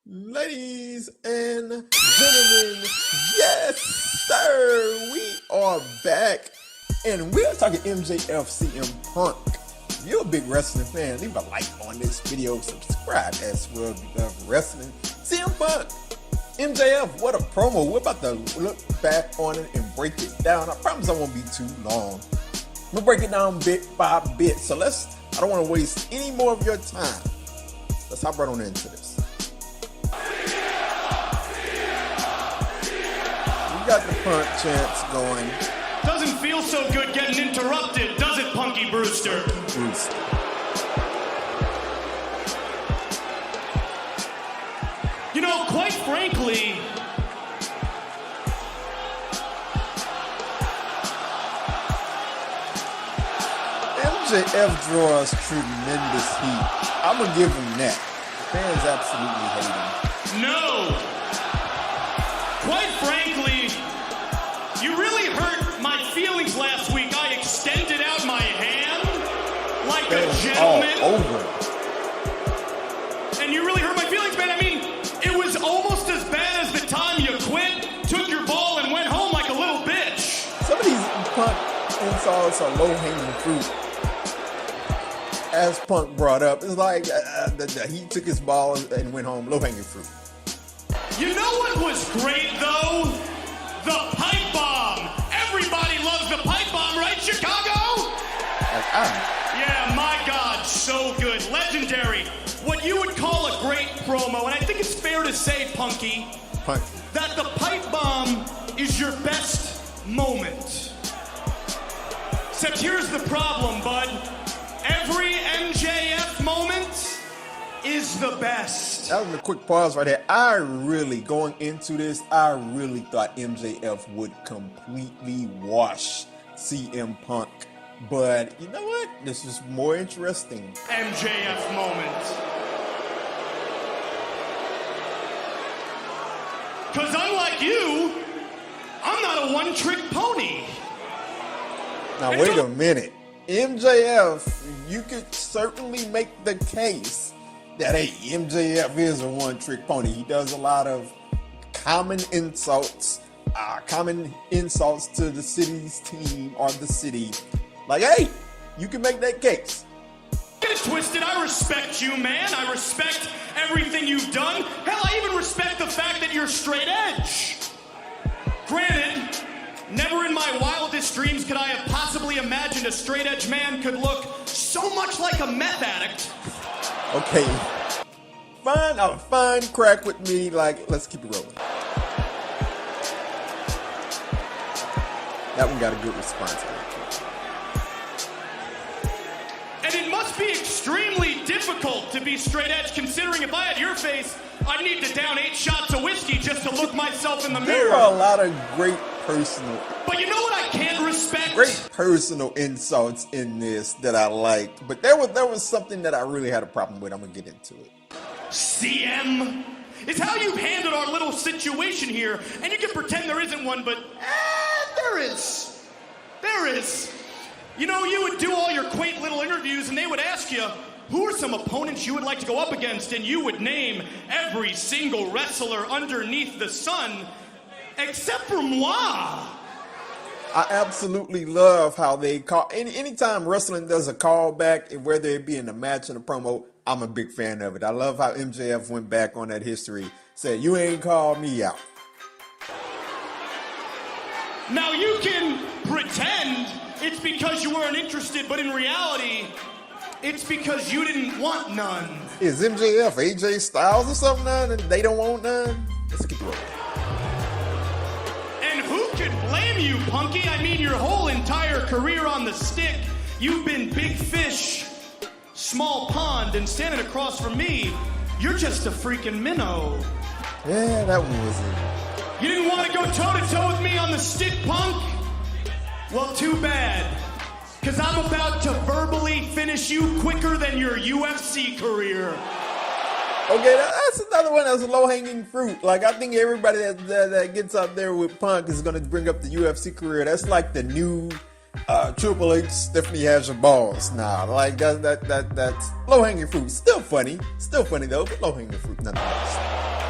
Ladies and gentlemen, yes sir, we are back and we're talking MJF CM Punk. If you're a big wrestling fan, leave a like on this video, subscribe as well if you love wrestling. CM Punk, MJF, what a promo. We're about to look back on it and break it down. I promise I won't be too long. I'm gonna break it down bit by bit, so I don't want to waste any more of your time. Let's hop right on into this. We got the Punk chants going. Doesn't feel so good getting interrupted, does it, Punky Brewster? You know, quite frankly, MJF draws tremendous heat. I'm gonna give him that. The fans absolutely hate him. no. Quite frankly, you really hurt my feelings last week. I extended out my hand like a gentleman. All over. And you really hurt my feelings, man. I mean, it was almost as bad as the time you quit, took your ball, and went home like a little bitch. Some of these Punk insults are low-hanging fruit. As Punk brought up, it's like he took his ball and went home, low-hanging fruit. You know what was great, though? The pipe bomb. Everybody loves the pipe bomb, right, Chicago? Yeah, my God, so good. Legendary. What you would call a great promo, and I think it's fair to say, Punky, that the pipe bomb is your best moment. Except here's the problem, bud. Every MJF moment is the best. That was a quick pause right there. Going into this, I really thought MJF would completely wash CM Punk. But you know what? This is more interesting. MJF moment. Because unlike you, I'm not a one-trick pony. Now wait a minute. MJF, you could certainly make the case that, hey, MJF is a one-trick pony. He does a lot of common insults to the city's team or the city. Like, hey, you can make that case. Get it twisted. I respect you, man. I respect everything you've done. Hell, I even respect the fact that you're straight edge. Granted, never in my wildest dreams could I have possibly imagined a straight edge man could look so much like a meth addict. Okay, fine crack with me. Like, let's keep it rolling. That one got a good response. And it must be extremely difficult to be straight edge, considering if I had your face, I'd need to down 8 shots of whiskey just to look myself in the mirror. There are a lot of great personal. But you know what I can't respect? Great personal insults in this that I liked, but there was something that I really had a problem with. I'm gonna get into it. CM, it's how you've handled our little situation here, and you can pretend there isn't one, but there is. There is. You know, you would do all your quaint little interviews, and they would ask you, who are some opponents you would like to go up against? And you would name every single wrestler underneath the sun, except for moi. I absolutely love how they call. Anytime wrestling does a callback, whether it be in a match or a promo, I'm a big fan of it. I love how MJF went back on that history, said, you ain't called me out. Now you can pretend it's because you weren't interested, but in reality, it's because you didn't want none. Is MJF AJ Styles or something now and they don't want none? Let's keep rolling. And who could blame you, Punky? I mean, your whole entire career on the stick, you've been big fish, small pond, and standing across from me, you're just a freaking minnow. Yeah, that one was it. You didn't want to go toe-to-toe with me on the stick, Punk? Well, too bad. Because I'm about to verbally finish you quicker than your UFC career. Okay, that's another one that's low-hanging fruit. Like, I think everybody that gets up there with Punk is going to bring up the UFC career. That's like the new Triple H, Stephanie has your balls now. Like, that's low-hanging fruit. Still funny though, but low-hanging fruit nonetheless.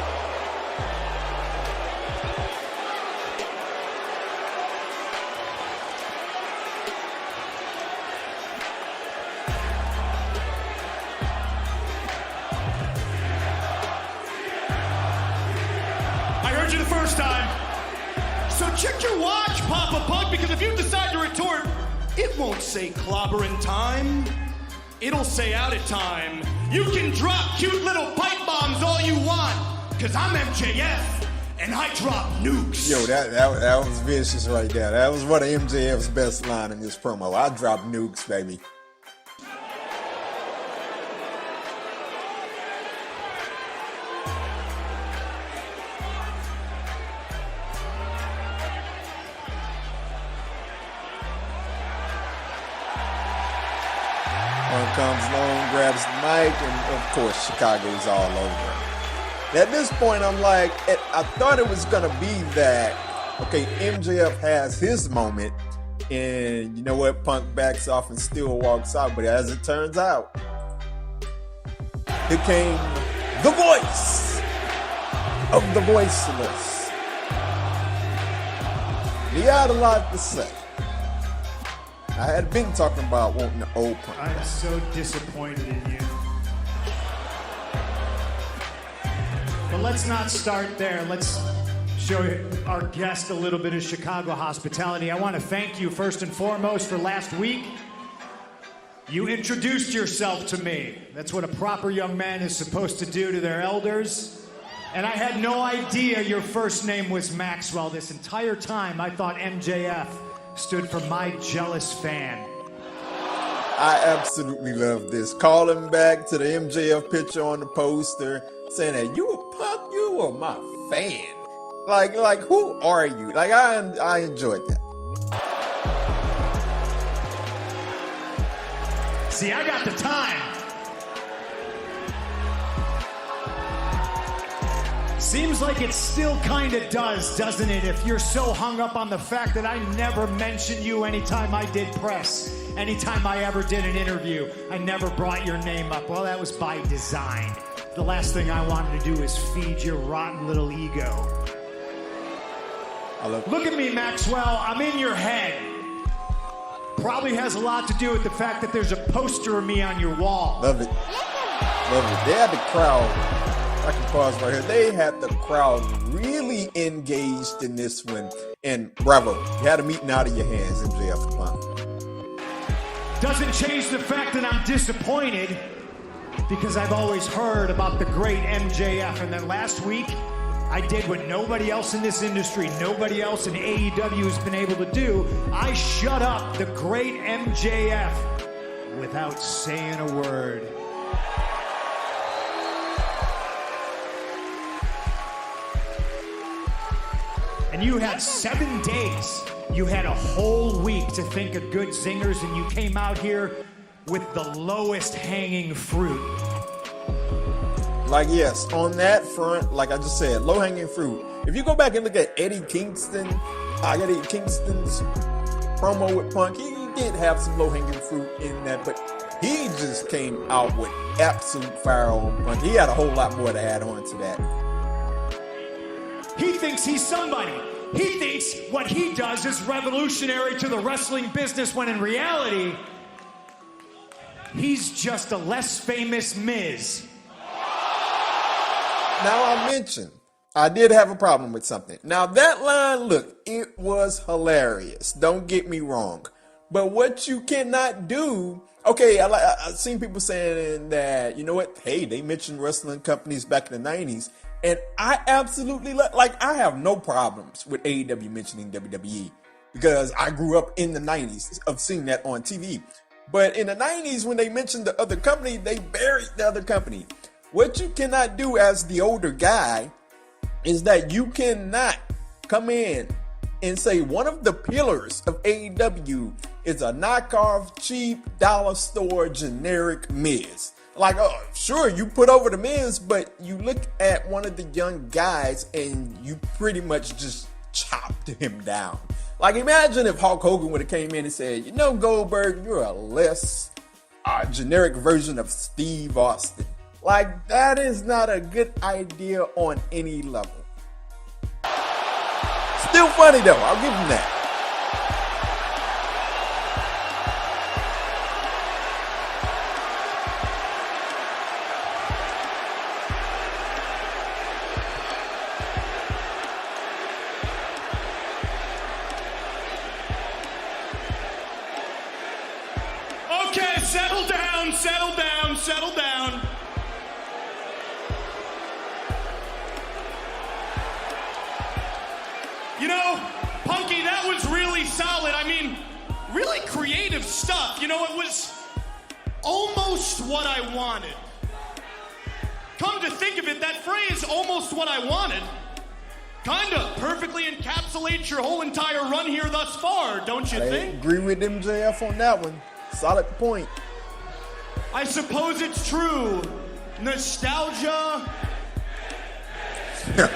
first time. So check your watch, Papa Punk, because if you decide to retort, it won't say clobbering time. It'll say out of time. You can drop cute little pipe bombs all you want, because I'm MJF, and I drop nukes. Yo, that was vicious right there. That was one of MJF's best line in this promo. I drop nukes, baby. Comes long, grabs the mic, and of course Chicago's all over. At this point, I'm like, I thought it was gonna be that, okay, MJF has his moment, and you know what, Punk backs off and still walks out. But as it turns out, here came the voice of the voiceless. He had a lot to say. I had been talking about wanting the old Punk. I'm so disappointed in you. But let's not start there. Let's show our guest a little bit of Chicago hospitality. I want to thank you first and foremost for last week. You introduced yourself to me. That's what a proper young man is supposed to do to their elders. And I had no idea your first name was Maxwell. This entire time I thought MJF stood for my jealous fan. I absolutely love this. Calling back to the MJF picture on the poster, saying that you a Punk, you are my fan. Like who are you? Like I enjoyed that. See, I got the time. Seems like it still kind of does, doesn't it? If you're so hung up on the fact that I never mentioned you anytime I did press, anytime I ever did an interview, I never brought your name up. Well, that was by design. The last thing I wanted to do is feed your rotten little ego. Look at me, Maxwell. I'm in your head. Probably has a lot to do with the fact that there's a poster of me on your wall. Love it. Love it. They had the crowd. I can pause right here. They had the crowd really engaged in this one. And bravo. You had a meeting out of your hands, MJF. Punk. Doesn't change the fact that I'm disappointed because I've always heard about the great MJF. And then last week, I did what nobody else in this industry, nobody else in AEW has been able to do. I shut up the great MJF without saying a word. And you had 7 days. You had a whole week to think of good singers, and you came out here with the lowest hanging fruit. Like, yes, on that front, like I just said, low-hanging fruit. If you go back and look at Eddie Kingston's promo with Punk, he did have some low-hanging fruit in that, but he just came out with absolute fire on Punk. He had a whole lot more to add on to that. He thinks he's somebody. He thinks what he does is revolutionary to the wrestling business, when in reality, he's just a less famous Miz. Now, I mentioned I did have a problem with something. Now, that line, look, it was hilarious. Don't get me wrong. But what you cannot do, okay, I've seen people saying that, you know what, hey, they mentioned wrestling companies back in the 90s. And I absolutely, I have no problems with AEW mentioning WWE because I grew up in the 90s of seeing that on TV. But in the 90s, when they mentioned the other company, they buried the other company. What you cannot do as the older guy is that you cannot come in and say one of the pillars of AEW is a knockoff, cheap, dollar store, generic Miz. Like, oh, sure, you put over the Miz, but you look at one of the young guys and you pretty much just chopped him down. Like, imagine if Hulk Hogan would have came in and said, you know, Goldberg, you're a less generic version of Steve Austin. Like, that is not a good idea on any level. Still funny, though. I'll give him that. You know, Punky, that was really solid. I mean, really creative stuff. You know, it was almost what I wanted. Come to think of it, that phrase, almost what I wanted, kind of perfectly encapsulates your whole entire run here thus far, don't you think? I agree with MJF on that one. Solid point. I suppose it's true. Nostalgia.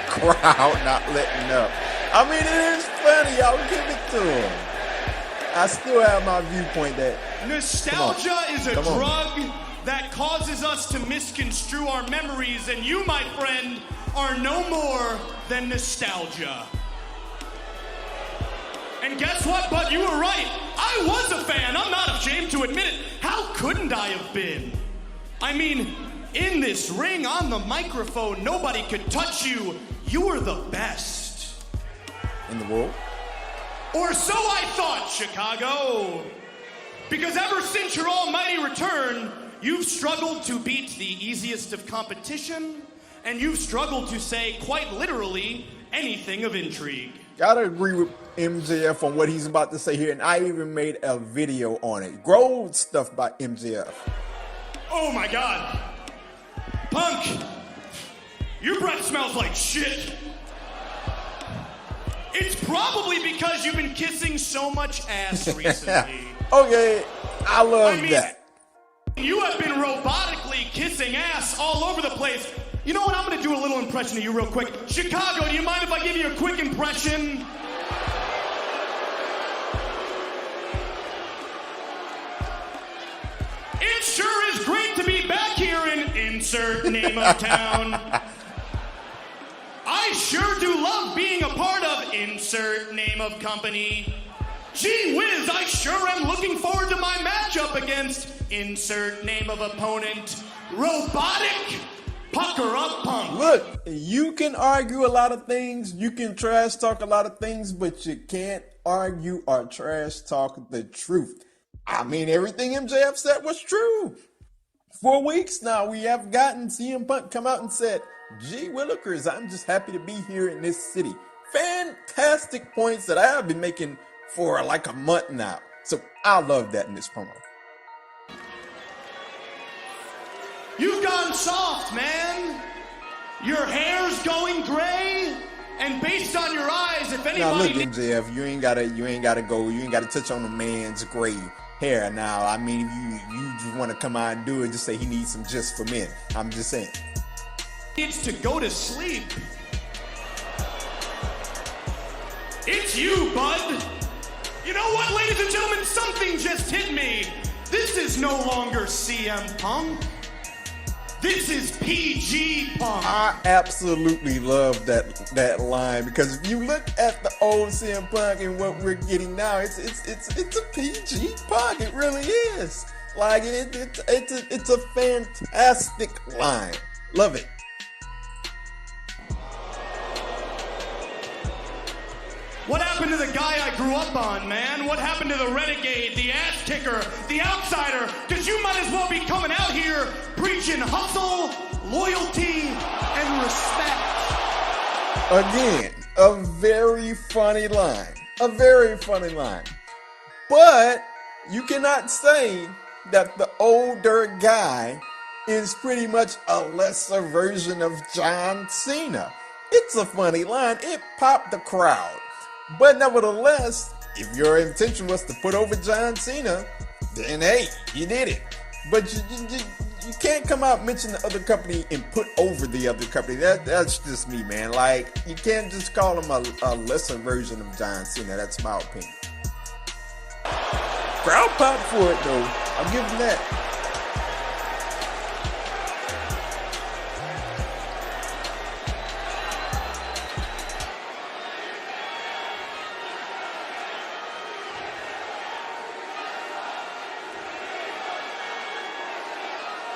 Crowd not letting up. I mean, it is funny. I'll give it to him. I still have my viewpoint that nostalgia is a drug that causes us to misconstrue our memories, and you, my friend, are no more than nostalgia. And guess what, bud? You were right. I was a fan. I'm not ashamed to admit it. How couldn't I have been? I mean, in this ring, on the microphone, nobody could touch you. You were the best. In the world? Or so I thought, Chicago. Because ever since your almighty return, you've struggled to beat the easiest of competition, and you've struggled to say, quite literally, anything of intrigue. Gotta agree with MJF on what he's about to say here, and I even made a video on it. Grove stuff by MJF. Oh my God. Punk, your breath smells like shit. It's probably because you've been kissing so much ass recently. Okay, I love that. You have been robotically kissing ass all over the place. You know what? I'm going to do a little impression of you real quick. Chicago, do you mind if I give you a quick impression? It sure is great to be back here in insert name of town. I sure do love being a part of insert name of company. Gee whiz, I sure am looking forward to my matchup against insert name of opponent, Robotic Pucker Up Punk. Look, you can argue a lot of things, you can trash talk a lot of things, but you can't argue or trash talk the truth. I mean, everything MJF said was true. For weeks now, we have gotten CM Punk come out and said, gee Willikers, I'm just happy to be here in this city. Fantastic points that I have been making for like a month now. So I love that in this promo. You've gone soft, man. Your hair's going gray, and based on your eyes, if anybody... Now look, MJF, you ain't gotta touch on a man's gray hair. Now, I mean, if you just want to come out and do it, just say he needs some just for men. I'm just saying. Needs to go to sleep. It's you, bud. You know what, ladies and gentlemen? Something just hit me. This is no longer CM Punk. This is PG Punk. I absolutely love that line, because if you look at the old CM Punk and what we're getting now, it's a PG Punk. It really is. Like it's a fantastic line. Love it. What happened to the guy I grew up on, man? What happened to the renegade, the ass kicker, the outsider? Because you might as well be coming out here preaching hustle, loyalty, and respect. Again, a very funny line. A very funny line. But you cannot say that the older guy is pretty much a lesser version of John Cena. It's a funny line. It popped the crowd. But nevertheless, if your intention was to put over John Cena, then hey, you did it. But you can't come out and mention the other company and put over the other company. That's just me, man. Like, you can't just call him a lesser version of John Cena. That's my opinion. Crowd pop for it, though. I'll give him that.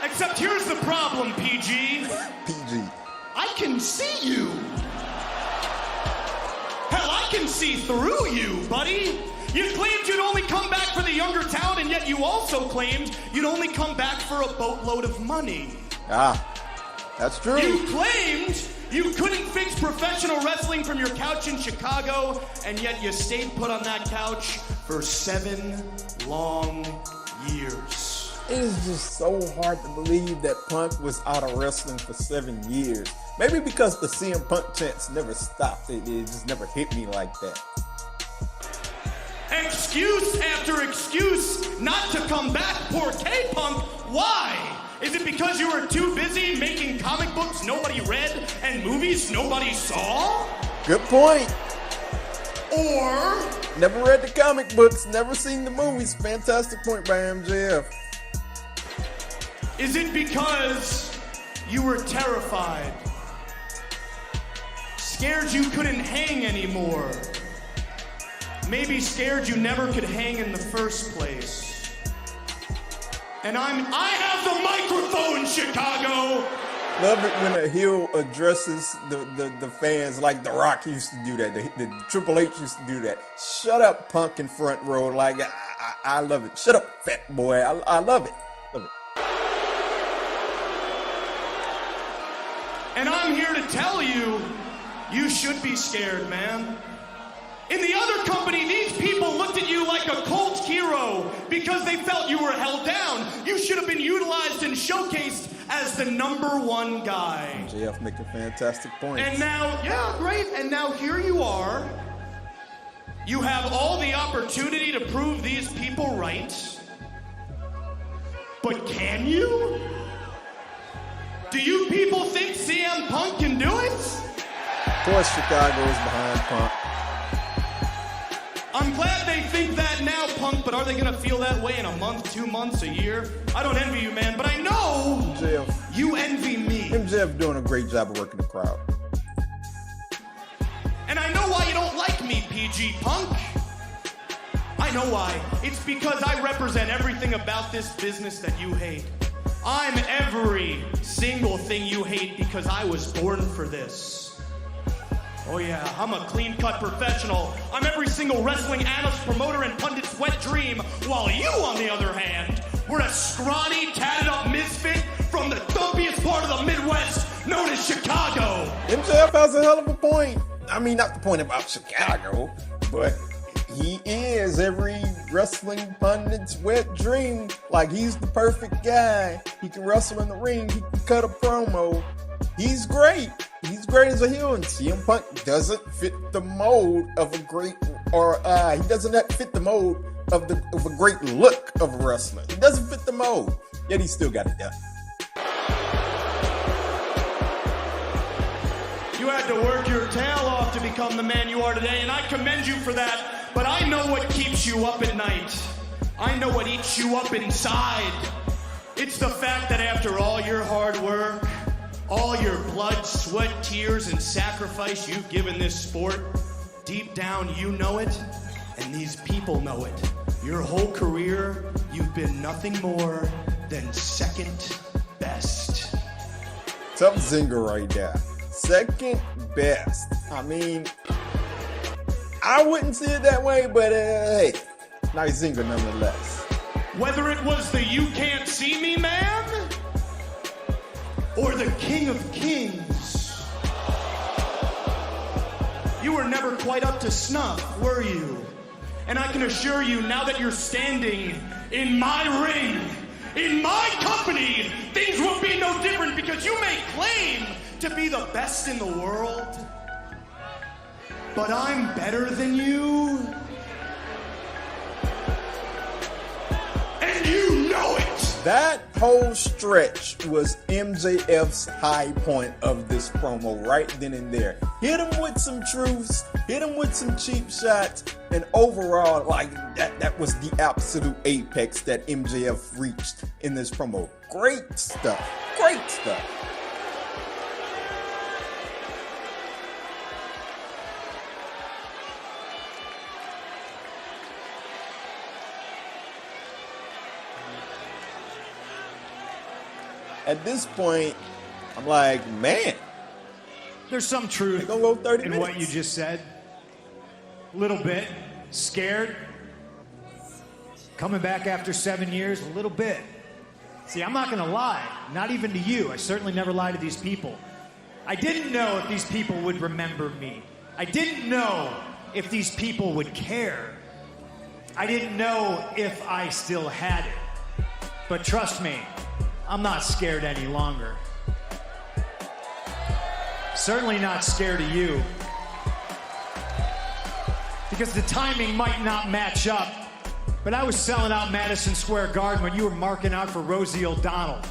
Except here's the problem, PG. PG. I can see you. Hell, I can see through you, buddy. You claimed you'd only come back for the younger talent, and yet you also claimed you'd only come back for a boatload of money. Ah, that's true. You claimed you couldn't fix professional wrestling from your couch in Chicago, and yet you stayed put on that couch for 7 long years. It is just so hard to believe that Punk was out of wrestling for 7 years. Maybe because the CM Punk chants never stopped. It just never hit me like that. Excuse after excuse not to come back, poor K-Punk. Why? Is it because you were too busy making comic books nobody read and movies nobody saw? Good point. Or... never read the comic books, never seen the movies. Fantastic point by MJF. Is it because you were terrified? Scared you couldn't hang anymore? Maybe scared you never could hang in the first place? And I have the microphone, Chicago! Love it when a heel addresses the fans like The Rock used to do that. The Triple H used to do that. Shut up, Punk in front row. Like, I love it. Shut up, fat boy. I love it. Love it. And I'm here to tell you, you should be scared, man. In the other company, these people looked at you like a cult hero because they felt you were held down. You should have been utilized and showcased as the #1 guy. MJF making fantastic points. And now, yeah, great. And now here you are. You have all the opportunity to prove these people right. But can you? Do you people think CM Punk can do it? Of course, Chicago is behind Punk. I'm glad they think that now, Punk, but are they going to feel that way in a month, 2 months, a year? I don't envy you, man, but I know MJF. You envy me. MJF doing a great job of working the crowd. And I know why you don't like me, PG Punk. I know why. It's because I represent everything about this business that you hate. I'm every single thing you hate because I was born for this. Oh yeah, I'm a clean-cut professional. I'm every single wrestling analyst, promoter, and pundit's wet dream, while you, on the other hand, were a scrawny, tatted-up misfit from the dumpiest part of the Midwest, known as Chicago. MJF has a hell of a point. I mean, not the point about Chicago, but he is every wrestling pundit's wet dream. Like, he's the perfect guy. He can wrestle in the ring. He can cut a promo. He's great. He's great as a heel, and CM Punk doesn't fit the mold of a great, he doesn't fit the mold of a great look of a wrestler. He doesn't fit the mold, yet he still got it done. You had to work your tail off to become the man you are today, and I commend you for that, but I know what keeps you up at night. I know what eats you up inside. It's the fact that after all your hard work, all your blood, sweat, tears, and sacrifice you've given this sport, deep down you know it, and these people know it. Your whole career, you've been nothing more than second best. Tough zinger right there. Second best. I mean, I wouldn't see it that way, but hey, nice zinger nonetheless. Whether it was the you can't see me man, or the King of Kings, you were never quite up to snuff, were you? And I can assure you, now that you're standing in my ring, in my company, things will be no different because you may claim to be the best in the world, but I'm better than you. And you know it! That whole stretch was MJF's high point of this promo right then and there. Hit him with some truths, hit him with some cheap shots, and overall, like, that was the absolute apex that MJF reached in this promo. Great stuff. Great stuff. At this point, I'm like, man. There's some truth Gonna go 30 in minutes. what you just said. A little bit. Scared. Coming back after 7 years, a little bit. See, I'm not going to lie. Not even to you. I certainly never lie to these people. I didn't know if these people would remember me. I didn't know if these people would care. I didn't know if I still had it. But trust me, I'm not scared any longer. Certainly not scared of you. Because the timing might not match up, but I was selling out Madison Square Garden when you were marking out for Rosie O'Donnell.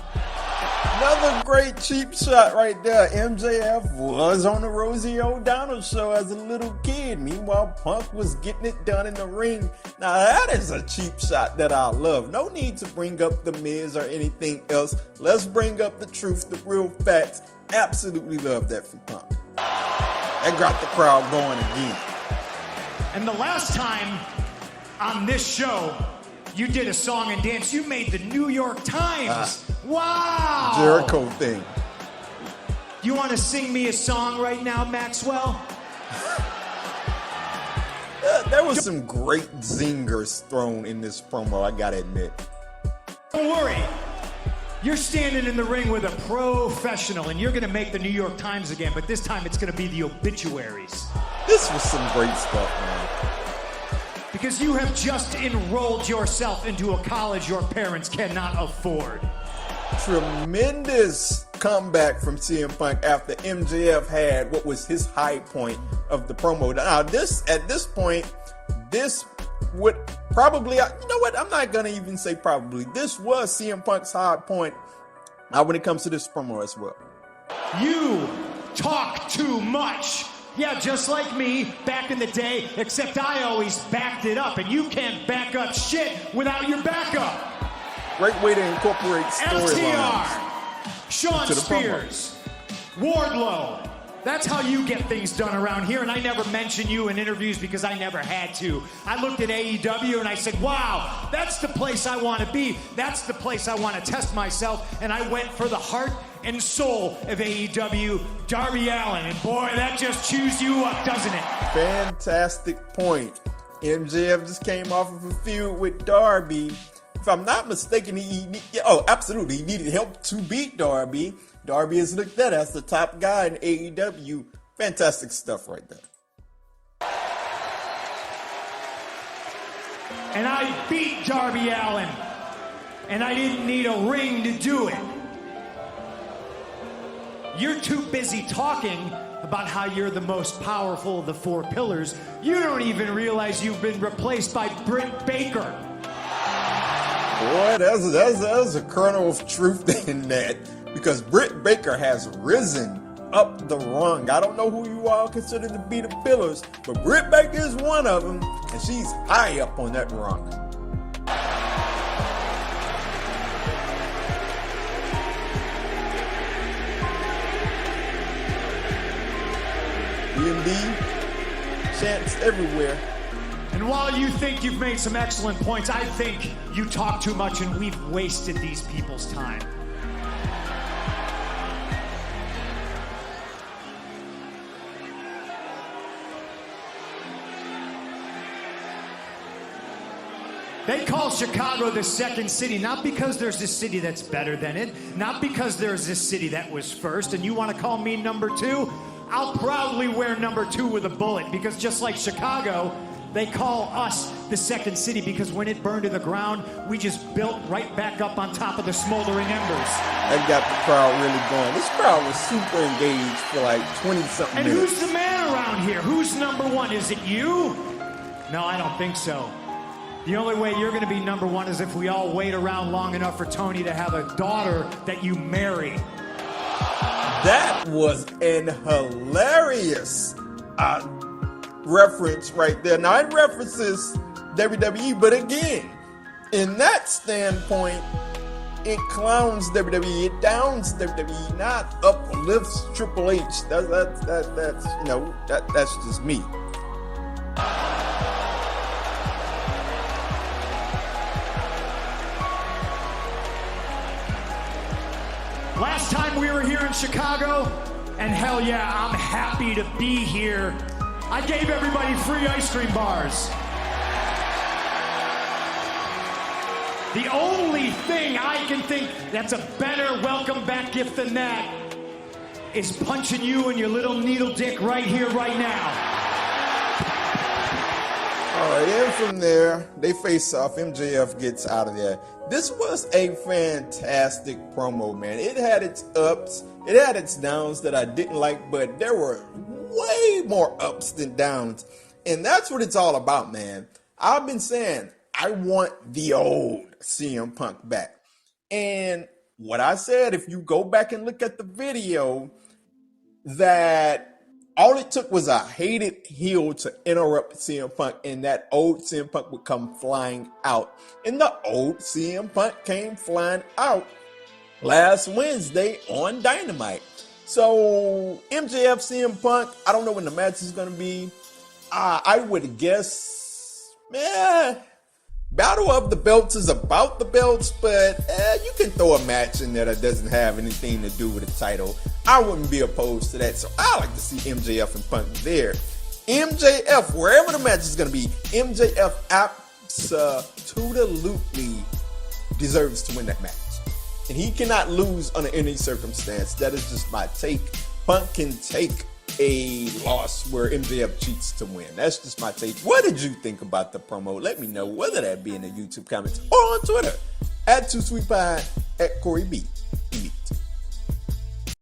Another great cheap shot right there. MJF was on the Rosie O'Donnell show as a little kid. Meanwhile, Punk was getting it done in the ring. Now that is a cheap shot that I love. No need to bring up The Miz or anything else. Let's bring up the truth, the real facts. Absolutely love that from Punk. That got the crowd going again. And the last time on this show, you did a song and dance. You made the New York Times. Wow! Jericho thing. You want to sing me a song right now, Maxwell? There was some great zingers thrown in this promo, I gotta admit. Don't worry. You're standing in the ring with a professional, and you're going to make the New York Times again, but this time it's going to be the obituaries. This was some great stuff, man. Because you have just enrolled yourself into a college your parents cannot afford. Tremendous comeback from CM Punk after MJF had what was his high point of the promo. Now, at this point, this would probably, you know what? I'm not going to even say probably. This was CM Punk's high point when it comes to this promo as well. You talk too much. Yeah, just like me back in the day, except I always backed it up, and you can't back up shit without your backup. Great way to incorporate storylines. FTR, Sean Spears, Wardlow. That's how you get things done around here, and I never mention you in interviews because I never had to. I looked at AEW and I said, wow, that's the place I want to be. That's the place I want to test myself, and I went for the heart and soul of AEW, Darby Allin, and boy, that just chews you up, doesn't it? Fantastic point. MJF just came off of a feud with Darby. If I'm not mistaken, he needed help to beat Darby. Darby is looked at as the top guy in AEW. Fantastic stuff right there. And I beat Darby Allin, and I didn't need a ring to do it. You're too busy talking about how you're the most powerful of the four pillars. You don't even realize you've been replaced by Britt Baker. Boy, there's a kernel of truth in that, because Britt Baker has risen up the rung. I don't know who you all consider to be the pillars, but Britt Baker is one of them, and she's high up on that rung. D&D chants everywhere. And while you think you've made some excellent points, I think you talk too much and we've wasted these people's time. They call Chicago the second city, not because there's this city that's better than it, not because there's this city that was first, and you want to call me number two? I'll proudly wear number two with a bullet, because just like Chicago, they call us the second city because when it burned to the ground, we just built right back up on top of the smoldering embers. That got the crowd really going. This crowd was super engaged for like 20-something and minutes. Who's the man around here? Who's number one? Is it you? No, I don't think so. The only way you're going to be number one is if we all wait around long enough for Tony to have a daughter that you marry. That was an hilarious reference right there. Now, it references WWE, but again, in that standpoint, it clowns WWE, it downs WWE, not uplifts Triple H. That's just me. Last time we were here in Chicago, and hell yeah, I'm happy to be here. I gave everybody free ice cream bars. The only thing I can think that's a better welcome back gift than that is punching you in your little needle dick right here, right now. All right, and from there, they face off. MJF gets out of there. This was a fantastic promo, man. It had its ups, it had its downs that I didn't like, but there were way more ups than downs. And that's what it's all about, man. I've been saying, I want the old CM Punk back. And what I said, if you go back and look at the video, that all it took was a hated heel to interrupt CM Punk, and that old CM Punk would come flying out. And the old CM Punk came flying out last Wednesday on Dynamite. So MJF CM Punk, I don't know when the match is going to be. I would guess, Battle of the Belts is about the belts, but you can throw a match in there that doesn't have anything to do with the title. I wouldn't be opposed to that, so I like to see MJF and Punk there. MJF, wherever the match is going to be, MJF absolutely deserves to win that match. And he cannot lose under any circumstance. That is just my take. Punk can take a loss where MJF cheats to win. That's just my take. What did you think about the promo? Let me know, whether that be in the YouTube comments or on Twitter @2SweetPie, @Corey B.